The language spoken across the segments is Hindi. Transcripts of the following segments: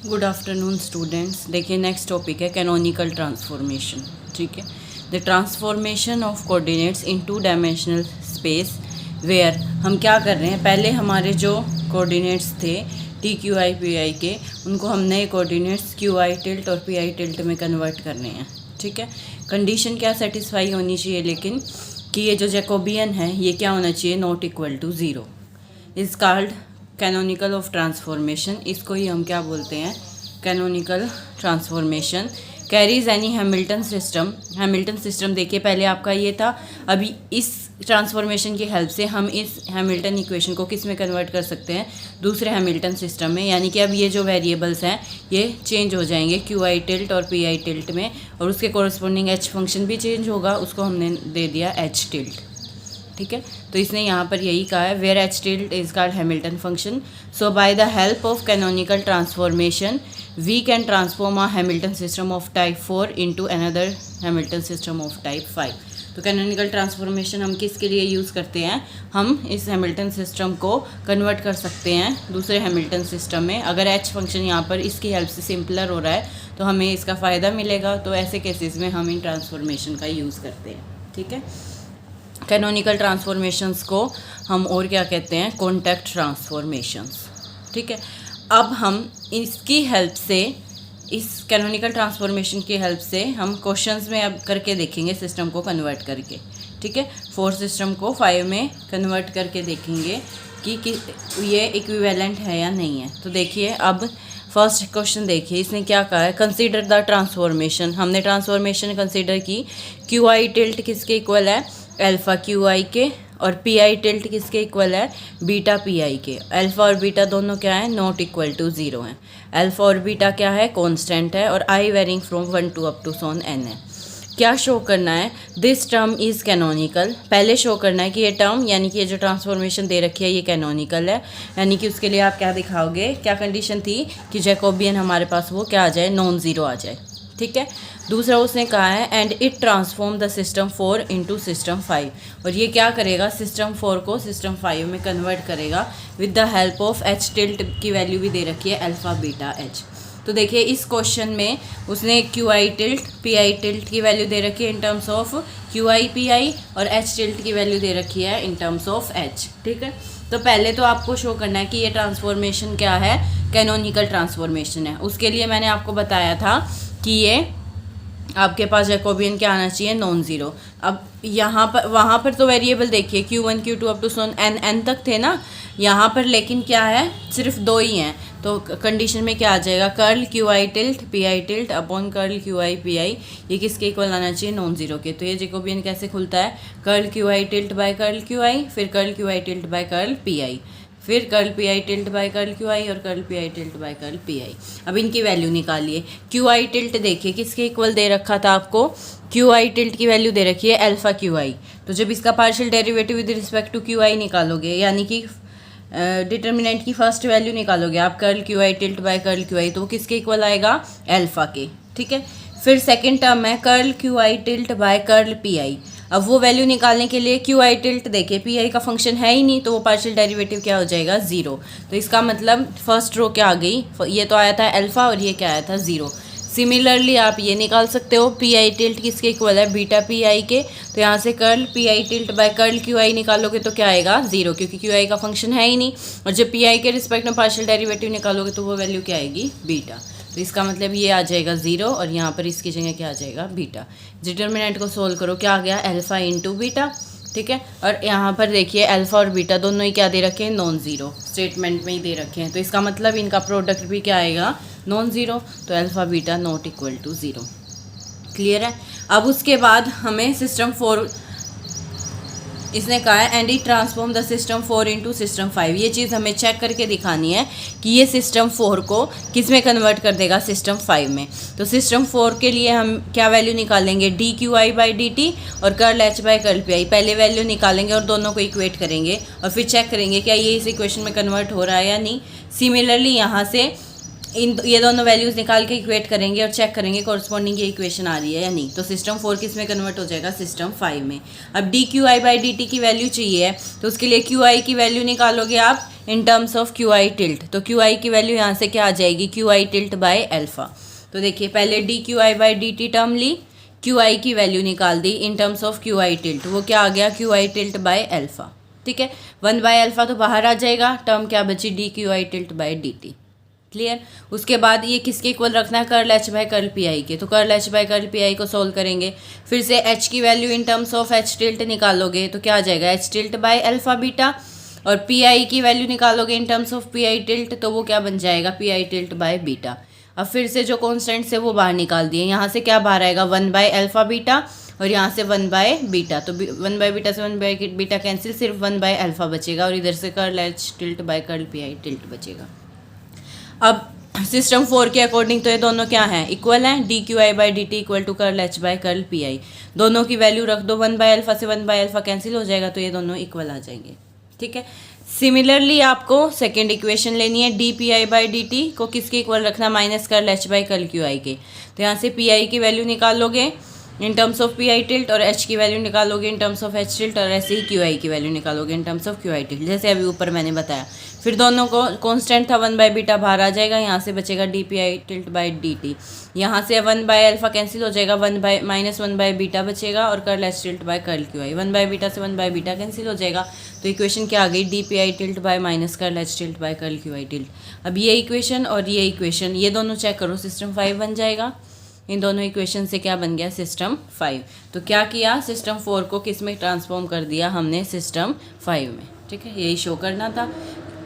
Good afternoon students. देखिए नेक्स्ट टॉपिक है कैनोनिकल ट्रांसफॉर्मेशन। ठीक है, the transformation of coordinates in two dimensional space where हम क्या कर रहे हैं, पहले हमारे जो कोऑर्डिनेट्स थे T Q I P I के, उनको हम नए कोऑर्डिनेट्स क्यू आई टिल्ट और पी आई टिल्ट में कन्वर्ट करने हैं। ठीक है, कंडीशन क्या सेटिस्फाई होनी चाहिए लेकिन कि ये जो जैकोबियन है ये क्या होना चाहिए, not equal to zero. Is called canonical of transformation. इसको ही हम क्या बोलते हैं, canonical transformation. Carries any Hamilton system. Hamilton system देखिए पहले आपका ये था, अभी इस ट्रांसफॉर्मेशन की हेल्प से हम इस हैमिल्टन इक्वेशन को किस में कन्वर्ट कर सकते हैं, दूसरे हैमिल्टन सिस्टम में। यानी कि अब ये जो वेरिएबल्स हैं ये चेंज हो जाएंगे क्यू आई टिल्ट और पी आई टिल्ट में, और उसके कॉरस्पॉन्डिंग एच फंक्शन भी चेंज होगा, उसको हमने दे दिया एच टिल्ट। ठीक है, तो इसने यहाँ पर यही कहा है, where H tilt is called Hamilton function. So by the help of canonical transformation we can transform a Hamilton system of type 4 into another Hamilton system of type 5। तो कैनोनिकल ट्रांसफॉर्मेशन हम किसके लिए यूज़ करते हैं, हम इस हैमिल्टन सिस्टम को कन्वर्ट कर सकते हैं दूसरे हैमिल्टन सिस्टम में। अगर एच फंक्शन यहाँ पर इसकी हेल्प से सिंपलर हो रहा है तो हमें इसका फ़ायदा मिलेगा, तो ऐसे केसेस में हम इन ट्रांसफॉर्मेशन का यूज़ करते हैं। ठीक है, कैनोनिकल ट्रांसफॉर्मेशंस को हम और क्या कहते हैं, कॉन्टैक्ट ट्रांसफॉर्मेशंस। ठीक है, अब हम इसकी हेल्प से, इस कैनोनिकल ट्रांसफॉर्मेशन की हेल्प से हम क्वेश्चंस में अब करके देखेंगे सिस्टम को कन्वर्ट करके। ठीक है, 4 सिस्टम को 5 में कन्वर्ट करके देखेंगे कि ये इक्विवेलेंट है या नहीं है। तो देखिए अब फर्स्ट क्वेश्चन देखिए, इसने क्या कहा है, कंसीडर द ट्रांसफॉर्मेशन। हमने ट्रांसफॉर्मेशन कंसीडर की, क्यू आई टिल्ट किसके इक्वल है, अल्फ़ा क्यू आई के, और पी आई टिल्ट किसके इक्वल है, बीटा पी आई के। अल्फ़ा और बीटा दोनों क्या है, नॉट इक्वल टू ज़ीरो है। अल्फ़ा और बीटा क्या है, कांस्टेंट है, और I varying from 1 to up to son N है। क्या शो करना है, दिस टर्म इज़ कैनोनिकल। पहले शो करना है कि ये टर्म, यानी कि ये जो ट्रांसफॉर्मेशन दे रखी है ये कैनोनिकल है। यानी कि उसके लिए आप क्या दिखाओगे, क्या कंडीशन थी कि जैकोबियन हमारे पास वो क्या आ जाए, नॉन ज़ीरो आ जाए। ठीक है, दूसरा उसने कहा है and it transform the system 4 into system 5, और ये क्या करेगा, सिस्टम 4 को सिस्टम 5 में कन्वर्ट करेगा with the help of H tilt की वैल्यू भी दे रखी है, अल्फ़ा बीटा एच। तो देखिए इस क्वेश्चन में उसने Q I tilt P I tilt की वैल्यू दे रखी है इन terms of Q I P I, और एच टिल्ट की वैल्यू दे रखी है इन टर्म्स ऑफ एच। ठीक है, तो पहले तो आपको शो करना है कि ये ट्रांसफॉर्मेशन क्या है, कैनोनिकल ट्रांसफॉर्मेशन है। उसके लिए मैंने आपको बताया था कि ये आपके पास जैकोबियन क्या आना चाहिए, नॉन ज़ीरो। अब यहाँ पर, वहाँ पर तो वेरिएबल देखिए Q1 Q2 up to Son N तक थे ना, यहाँ पर लेकिन क्या है, सिर्फ 2 ही हैं। तो कंडीशन में क्या आ जाएगा, curl Q I tilt P I tilt upon curl Q I P I, ये किसके इक्वल आना चाहिए, नॉन ज़ीरो के। तो ये जैकोबियन कैसे खुलता है, curl Q I tilt by curl Q I, फिर curl Q I tilt by curl P I, फिर curl P I tilt by curl Q I, और curl P I tilt by curl P I. अब इनकी वैल्यू निकालिए। क्यू आई टिल्ट देखिए किसके इक्वल दे रखा था आपको, क्यू आई टिल्ट की वैल्यू दे रखी है अल्फ़ा क्यू आई। तो जब इसका partial derivative with respect to Q I निकालोगे, यानी कि डिटर्मिनेंट की फर्स्ट वैल्यू निकालोगे आप, curl Q I tilt by curl Q I, तो वो किसके इक्वल आएगा, अल्फ़ा के। ठीक है, फिर सेकेंड टर्म है curl Q I tilt by curl P I. अब वो वैल्यू निकालने के लिए क्यू आई टिल्ट देखिए पी आई का फंक्शन है ही नहीं, तो वो पार्शियल डेरिवेटिव क्या हो जाएगा, ज़ीरो। तो इसका मतलब फर्स्ट रो क्या आ गई, ये तो आया था अल्फ़ा और ये क्या आया था, ज़ीरो। सिमिलरली आप ये निकाल सकते हो, पी आई टिल्ट किसके इक्वल है, बीटा पी आई के। तो यहाँ से curl P I tilt by curl Q I निकालोगे तो क्या आएगा, ज़ीरो, क्योंकि क्यू आई का फंक्शन है ही नहीं। और जब पी आई के रिस्पेक्ट में पार्शियल डेरिवेटिव निकालोगे तो वो वैल्यू क्या आएगी, बीटा। तो इसका मतलब ये आ जाएगा ज़ीरो, और यहाँ पर इसकी जगह क्या आ जाएगा, बीटा। डिटर्मिनेंट को सोल्व करो, क्या आ गया, अल्फ़ा इंटू बीटा। ठीक है, और यहाँ पर देखिए अल्फ़ा और बीटा दोनों ही क्या दे रखे हैं, नॉन ज़ीरो, स्टेटमेंट में ही दे रखे हैं। तो इसका मतलब इनका प्रोडक्ट भी क्या आएगा, नॉन ज़ीरो। तो alpha beta not equal to zero. Clear है। अब उसके बाद हमें सिस्टम 4, इसने कहा है and it transform the system 4 into system 5। ये चीज़ हमें चेक करके दिखानी है कि ये सिस्टम 4 को किस में कन्वर्ट कर देगा, सिस्टम 5 में। तो सिस्टम 4 के लिए हम क्या वैल्यू निकालेंगे, D Q I by D T और curl H by curl P I. पहले वैल्यू निकालेंगे और दोनों को इक्वेट करेंगे, और फिर चेक करेंगे क्या ये इस इक्वेशन में कन्वर्ट हो रहा है या नहीं। सिमिलरली यहाँ से ये दोनों वैल्यूज़ निकाल के इक्वेट करेंगे और चेक करेंगे कॉरस्पॉन्डिंग ये इक्वेशन आ रही है या नहीं। तो सिस्टम 4 किस में कन्वर्ट हो जाएगा, सिस्टम 5 में। अब D Q I by D T की वैल्यू चाहिए है, तो उसके लिए क्यू आई की वैल्यू निकालोगे आप in terms of Q I tilt. तो क्यू आई की वैल्यू यहाँ से क्या आ जाएगी, Q I tilt by alpha. तो देखिए पहले D Q I by D T term ली, क्यू आई की वैल्यू निकाल दी in terms of Q I tilde, वो क्या आ गया, Q I tilt by alpha. ठीक है, 1 बाय अल्फा तो बाहर आ जाएगा, टर्म क्या बची, D Q I tilt by D T. Clear. उसके बाद ये किसके इक्वल रखना है, curl H by curl P I के। तो curl H by curl P I को सोल्व करेंगे, फिर से एच की value in terms of H tilt निकालोगे तो क्या आ जाएगा, H tilt by alpha beta, और पी आई की वैल्यू निकालोगे in terms of P I tilt, तो वो क्या बन जाएगा, P I tilt by beta. अब फिर से जो कॉन्स्टेंट्स है वो बाहर निकाल दिए, यहाँ से क्या बाहर आएगा, 1 बाय अल्फा बीटा और यहाँ से 1 बाय बीटा। तो 1 बाय बीटा से 1 बाय बीटा कैंसिल, सिर्फ 1 बाय अल्फा बचेगा, और इधर से curl H tilt by curl P I tilt बचेगा। अब सिस्टम 4 के अकॉर्डिंग तो ये दोनों क्या हैं, इक्वल हैं, D Q I by D T equal to curl H by curl P I. दोनों की वैल्यू रख दो, 1 बाय अल्फा से 1 बाय अल्फा कैंसिल हो जाएगा, तो ये दोनों इक्वल आ जाएंगे। ठीक है। सिमिलरली आपको सेकेंड इक्वेशन लेनी है, D P I by D T को किसके इक्वल रखना, minus curl H by curl Q I के। तो यहाँ से पी आई की वैल्यू निकालोगे in terms of P I tilt, और एच की वैल्यू निकालोगे in terms of H tilt, और ऐसे ही क्यू आई की वैल्यू निकालोगे in terms of Q I tilt, जैसे अभी ऊपर मैंने बताया। फिर दोनों को कांस्टेंट था 1 बाय बीटा बाहर आ जाएगा, यहाँ से बचेगा D P I tilt by D T. यहाँ से 1 बाय अल्फा कैंसिल हो जाएगा, 1 बाय बीटा बचेगा, और curl H tilt by curl Q I. 1 by beta से 1 बाय बीटा कैंसिल हो जाएगा, तो इक्वेशन क्या आ गई, D P I tilt by minus curl H tilt by curl Q I tilt. अब ये इक्वेशन और ये इक्वेशन, ये दोनों चेक करो, सिस्टम 5 बन जाएगा। इन दोनों इक्वेशन से क्या बन गया, सिस्टम 5। तो क्या किया, सिस्टम 4 को किस में ट्रांसफॉर्म कर दिया हमने, सिस्टम 5 में। ठीक है, यही शो करना था।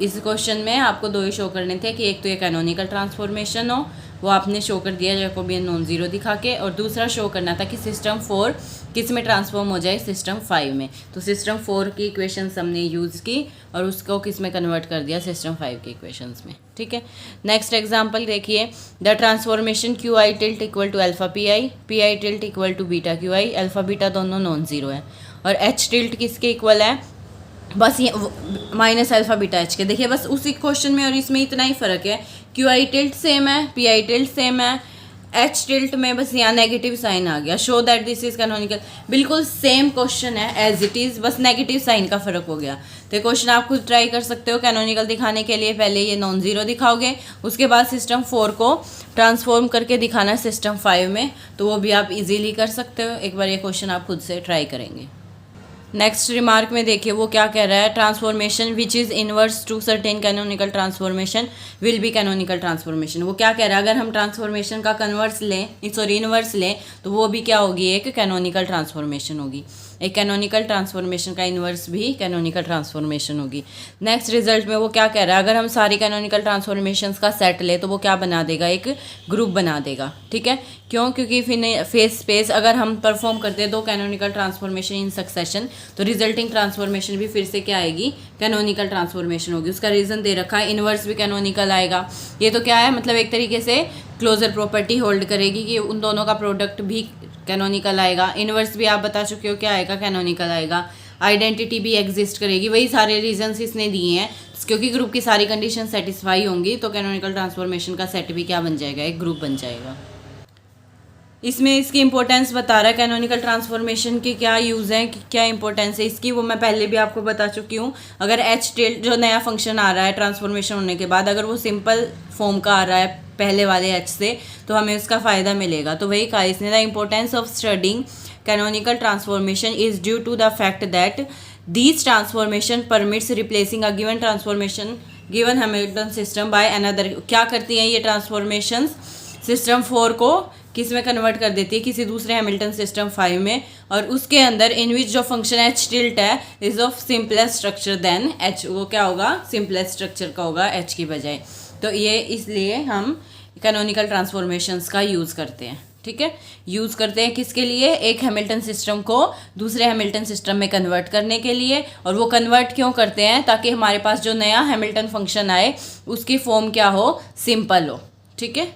इस क्वेश्चन में आपको 2 ही शो करने थे, कि एक तो ये कैनोनिकल ट्रांसफॉर्मेशन हो, वो आपने शो कर दिया जैकोबियन नॉन जीरो दिखा के, और दूसरा शो करना था कि सिस्टम 4 किस में ट्रांसफॉर्म हो जाए, सिस्टम 5 में। तो सिस्टम 4 की इक्वेशंस हमने यूज़ की और उसको किस में कन्वर्ट कर दिया, सिस्टम 5 के इक्वेशंस में। ठीक है। नेक्स्ट एग्जांपल देखिए, the transformation Q I tilt equal to alpha P I tilt equal to beta Q I. Alpha beta दोनों नॉन जीरो है, और एच टिल्ट किसके इक्वल है, बस ये माइनस अल्फा बीटा एच के। देखिए बस उसी क्वेश्चन में और इसमें इतना ही फ़र्क है, क्यू आई टिल्ट सेम है, पी आई टिल्ट सेम है, एच टिल्ट में बस यहाँ नेगेटिव साइन आ गया, show that this is canonical. बिल्कुल सेम क्वेश्चन है एज इट इज़, बस नेगेटिव साइन का फ़र्क हो गया। तो क्वेश्चन आप खुद ट्राई कर सकते हो कैनोनिकल दिखाने के लिए। पहले ये नॉन जीरो दिखाओगे, उसके बाद सिस्टम 4 को ट्रांसफॉर्म करके दिखाना है सिस्टम 5 में, तो वो भी आप इजीली कर सकते हो। एक बार ये क्वेश्चन आप खुद से ट्राई करेंगे। नेक्स्ट रिमार्क में देखिए वो क्या कह रहा है, transformation which is inverse two certain canonical transformation will be canonical transformation. वो क्या कह रहा है, अगर हम ट्रांसफॉर्मेशन का कन्वर्स लें, सॉरी इनवर्स लें, तो वो भी क्या होगी, एक कैनोनिकल ट्रांसफॉर्मेशन होगी। एक कैनोनिकल ट्रांसफॉर्मेशन का इन्वर्स भी कैनोनिकल ट्रांसफॉर्मेशन होगी। नेक्स्ट रिजल्ट में वो क्या कह रहा है, अगर हम सारी कैनोनिकल ट्रांसफॉर्मेशंस का सेट ले तो वो क्या बना देगा, एक ग्रुप बना देगा। ठीक है, क्यों, क्योंकि फिर फेस स्पेस अगर हम परफॉर्म करते हैं 2 कैनोनिकल ट्रांसफॉर्मेशन इन सक्सेशन, तो रिजल्टिंग ट्रांसफॉर्मेशन भी फिर से क्या आएगी, कैनोनिकल ट्रांसफॉर्मेशन होगी। उसका रीज़न दे रखा है, इन्वर्स भी कैनोनिकल आएगा। ये तो क्या है, मतलब एक तरीके से क्लोजर प्रॉपर्टी होल्ड करेगी कि उन दोनों का प्रोडक्ट भी कैनोनिकल आएगा। इन्वर्स भी आप बता चुके हो क्या आएगा, कैनोनिकल आएगा। आइडेंटिटी भी एग्जिस्ट करेगी, वही सारे रीजंस इसने दिए हैं, क्योंकि ग्रुप की सारी कंडीशन सेटिस्फाई होंगी तो कैनोनिकल ट्रांसफॉर्मेशन का सेट भी क्या बन जाएगा, एक ग्रुप बन जाएगा। इसमें इसकी इंपॉर्टेंस बता रहा है, कैनोनिकल ट्रांसफॉर्मेशन की क्या यूज़ है, क्या इंपॉर्टेंस है इसकी, वो मैं पहले भी आपको बता चुकी हूँ। अगर एच टिल्ट जो नया फंक्शन आ रहा है ट्रांसफॉर्मेशन होने के बाद, अगर वो सिंपल फॉर्म का आ रहा है पहले वाले एच से, तो हमें उसका फ़ायदा मिलेगा। तो वही कहा इसने, the importance of studying canonical transformation is due to the fact that these transformation permits replacing a given transformation given Hamilton system by another. क्या करती हैं ये ट्रांसफॉर्मेशंस, सिस्टम 4 को किस में कन्वर्ट कर देती है, किसी दूसरे हैमिल्टन सिस्टम 5 में, और उसके अंदर इन विच जो फंक्शन एच टिल्ट है is of simplest structure then H. वो क्या होगा, सिंपलेस्ट स्ट्रक्चर का होगा एच की बजाय। तो ये इसलिए हम कैनोनिकल ट्रांसफॉर्मेशंस का यूज़ करते हैं। ठीक है, यूज़ करते हैं किसके लिए, एक हैमिल्टन सिस्टम को दूसरे हैमिल्टन सिस्टम में कन्वर्ट करने के लिए। और वो कन्वर्ट क्यों करते हैं, ताकि हमारे पास जो नया हैमिल्टन फंक्शन आए उसकी फॉर्म क्या हो, सिंपल हो। ठीक है,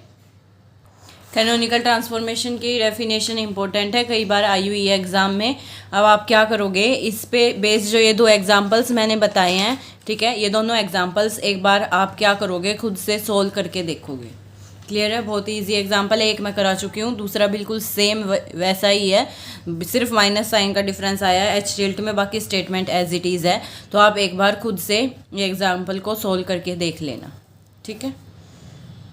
कैनोनिकल ट्रांसफॉर्मेशन की डेफिनेशन इंपॉर्टेंट है, कई बार आई हुई है एग्जाम में। अब आप क्या करोगे, इस पे बेस्ड जो ये 2 एग्जांपल्स मैंने बताए हैं, ठीक है, ये दोनों एग्जांपल्स एक बार आप क्या करोगे, खुद से सोल्व करके देखोगे। क्लियर है? बहुत ही ईजी एग्जांपल है, एक मैं करा चुकी हूँ, दूसरा बिल्कुल सेम वैसा ही है, सिर्फ माइनस साइन का डिफरेंस आया है HCl में, बाकी स्टेटमेंट एज इट इज़ है। तो आप एक बार खुद से ये एग्जाम्पल को सोल्व करके देख लेना, ठीक है।